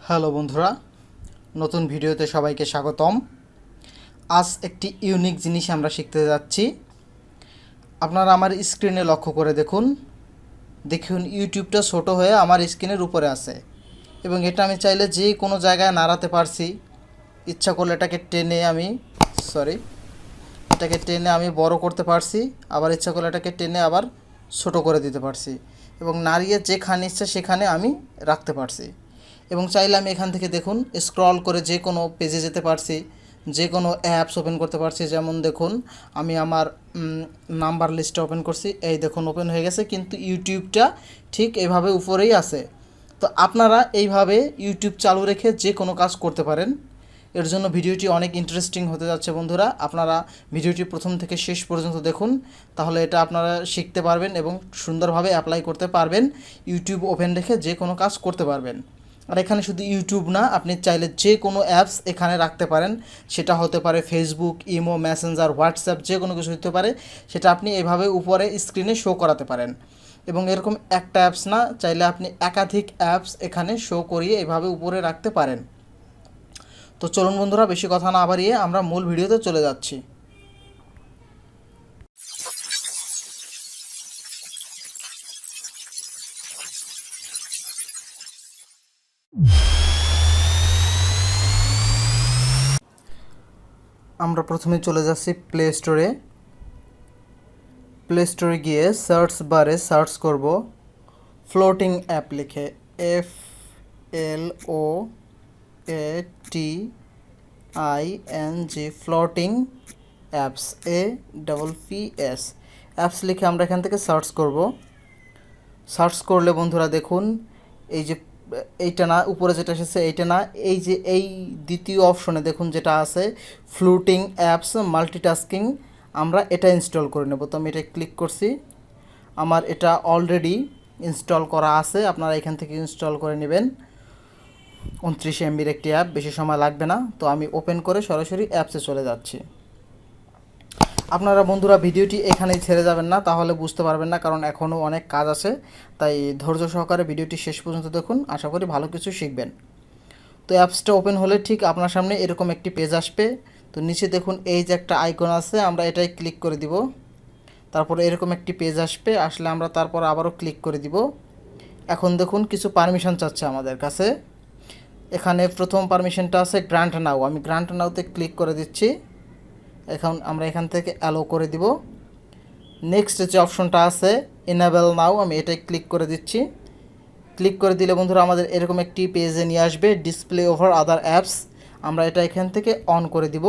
Hello বন্ধুরা, নতুন ভিডিওতে সবাইকে স্বাগতম। আজ একটি ইউনিক জিনিস আমরা শিখতে যাচ্ছি। আপনারা আমার স্ক্রিনে লক্ষ্য করে দেখুন ইউটিউবটা ছোট হয়ে আমার স্ক্রিনের উপরে আছে এবং এটা আমি চাইলে যে কোনো জায়গায় নাড়াতে পারছি। ইচ্ছা করলে এটাকে টেনে আমি বড় করতে পারছি, আবার ইচ্ছা করলে এটাকে টেনে আবার ছোট করে দিতে পারছি এবং নাড়িয়ে যেখানে ইচ্ছা সেখানে আমি রাখতে পারছি। এবং চাইলে আমি এখান থেকে দেখুন স্ক্রল করে যে কোনো পেজে যেতে পারছি, যে কোনো অ্যাপস ওপেন করতে পারছি। যেমন দেখুন আমি আমার নাম্বার লিস্টটা ওপেন করছি, এই দেখুন ওপেন হয়ে গেছে, কিন্তু ইউটিউবটা ঠিক এইভাবে উপরেই আছে। তো আপনারা এইভাবে ইউটিউব চালু রেখে যে কোনো কাজ করতে পারেন। এর জন্য ভিডিওটি অনেক ইন্টারেস্টিং হতে যাচ্ছে বন্ধুরা। আপনারা ভিডিওটি প্রথম থেকে শেষ পর্যন্ত দেখুন, তাহলে এটা আপনারা শিখতে পারবেন এবং সুন্দরভাবে অ্যাপ্লাই করতে পারবেন। ইউটিউব ওপেন রেখে যে কোনো কাজ করতে পারবেন। আর এখানে শুধু ইউটিউব না, আপনি চাইলে যে কোনো অ্যাপস এখানে রাখতে পারেন। সেটা হতে পারে ফেসবুক, ইমো, মেসেঞ্জার, হোয়াটসঅ্যাপ, যে কোনো কিছু হতে পারে। সেটা আপনি এভাবে উপরে স্ক্রিনে শো করাতে পারেন। এবং এরকম একটা অ্যাপস না, চাইলে আপনি একাধিক অ্যাপস এখানে শো করিয়ে এভাবে উপরে রাখতে পারেন। তো চলুন বন্ধুরা, বেশি কথা না বাড়িয়ে আমরা মূল ভিডিওতে চলে যাচ্ছি। আমরা প্রথমে চলে যাচ্ছি প্লে স্টোরে গিয়ে সার্চ বারে সার্চ করব ফ্লোটিং অ্যাপ লিখে, FLOATING, floating apps, APPS apps লিখে আমরা এখান থেকে সার্চ করব। সার্চ করলে বন্ধুরা দেখুন এই যে এইটা না, উপরে যেটা এসেছে এইটা না, এই যে এই দ্বিতীয় অপশনে দেখুন যেটা আছে ফ্লোটিং অ্যাপস মাল্টিটাস্কিং, আমরা এটা ইনস্টল করে নেব। তো আমি এটা ক্লিক করছি, আমার এটা অলরেডি ইনস্টল করা আছে। আপনারা এখান থেকে ইনস্টল করে নেবেন। 29 MBর একটি অ্যাপ, বেশি সময় লাগবে না। তো আমি ওপেন করে সরাসরি অ্যাপসে চলে যাচ্ছি। আপনারা বন্ধুরা ভিডিওটি এখানেই ছেড়ে যাবেন না, তাহলে বুঝতে পারবেন না, কারণ এখনও অনেক কাজ আছে। তাই ধৈর্য সহকারে ভিডিওটি শেষ পর্যন্ত দেখুন, আশা করি ভালো কিছু শিখবেন। তো অ্যাপসটা ওপেন হলে ঠিক আপনার সামনে এরকম একটি পেজ আসবে। তো নিচে দেখুন এই যে একটা আইকন আছে, আমরা এটাই ক্লিক করে দিব। তারপরে এরকম একটি পেজ আসলে আমরা তারপর আবারও ক্লিক করে দিব। এখন দেখুন কিছু পারমিশন চাচ্ছে আমাদের কাছে। এখানে প্রথম পারমিশনটা আছে গ্রান্ট নাও, আমি গ্রান্ট নাওতে ক্লিক করে দিচ্ছি। এখন আমরা এখান থেকে অ্যালো করে দিব। নেক্সট যে অপশনটা আছে এনেবল নাও, আমি এটাই ক্লিক করে দিচ্ছি। ক্লিক করে দিলে বন্ধুরা আমাদের এরকম একটি পেজে নিয়ে আসবে, ডিসপ্লে ওভার আদার অ্যাপস। আমরা এটা এখান থেকে অন করে দিব।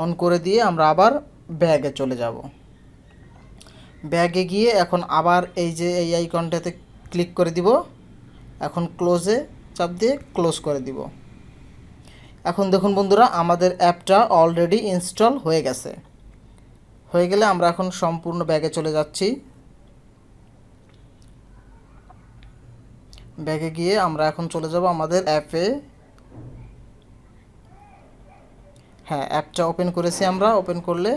অন করে দিয়ে আমরা আবার ব্যাগে চলে যাব। ব্যাগে গিয়ে এখন আবার এই যে এই আইকনটাতে ক্লিক করে দিব। এখন ক্লোজে চাপ দিয়ে ক্লোজ করে দিব। এখন দেখুন বন্ধুরা আমাদের অ্যাপটা অলরেডি ইনস্টল হয়ে গেছে। হয়ে গেলে আমরা এখন সম্পূর্ণ ব্যাগে চলে যাচ্ছি। ব্যাগে গিয়ে আমরা এখন চলে যাব আমাদের অ্যাপে। হ্যাঁ, অ্যাপটা ওপেন করেছি আমরা। ওপেন করলে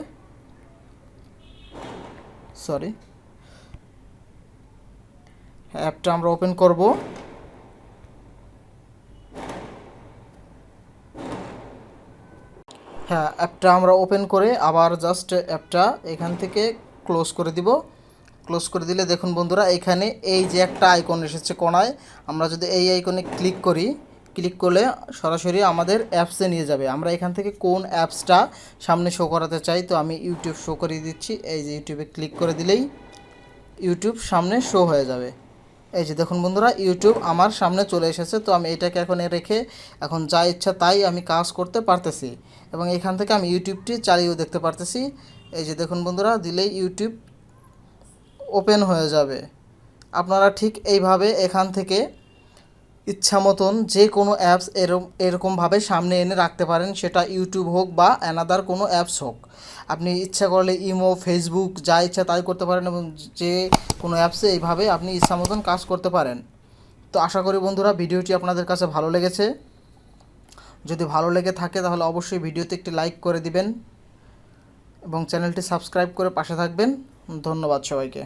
অ্যাপটা আমরা ওপেন করব। হ্যাঁ, অ্যাপটা আমরা ওপেন করে আবার জাস্ট অ্যাপটা এখান থেকে ক্লোজ করে দিব। ক্লোজ করে দিলে দেখুন বন্ধুরা এখানে এই যে একটা আইকন এসেছে কোণায়, আমরা যদি এই আইকনে ক্লিক করি, ক্লিক করলে সরাসরি আমাদের অ্যাপসে নিয়ে যাবে। আমরা এখান থেকে কোন অ্যাপসটা সামনে শো করাতে চাই, তো আমি ইউটিউব শো করিয়ে দিচ্ছি। এই যে ইউটিউবে ক্লিক করে দিলেই ইউটিউব সামনে শো হয়ে যাবে। এই যে দেখুন বন্ধুরা ইউটিউব আমার সামনে চলে এসেছে। তো আমি এটাকে এখন রেখে এখন যা ইচ্ছা তাই আমি কাজ করতে পারতেছি এবং এখান থেকে আমি ইউটিউবটি চালিয়েও দেখতে পারতেছি। এই যে দেখুন বন্ধুরা দিলেই ইউটিউব ওপেন হয়ে যাবে। আপনারা ঠিক এইভাবে এখান থেকে ইচ্ছা মতন যে কোনো অ্যাপস এরকমভাবে সামনে এনে রাখতে পারেন, সেটা ইউটিউব হোক বা অ্যানাদার কোনো অ্যাপস হোক। আপনি ইচ্ছা করলে ইমো, ফেসবুক যা ইচ্ছা তাই করতে পারেন এবং যে কোনো অ্যাপসে এইভাবে আপনি ইচ্ছা মতন কাজ করতে পারেন। তো আশা করি বন্ধুরা ভিডিওটি আপনাদের কাছে ভালো লেগেছে। যদি ভালো লেগে থাকে তাহলে অবশ্যই ভিডিওতে একটি লাইক করে দিবেন এবং চ্যানেলটি সাবস্ক্রাইব করে পাশে থাকবেন। ধন্যবাদ সবাইকে।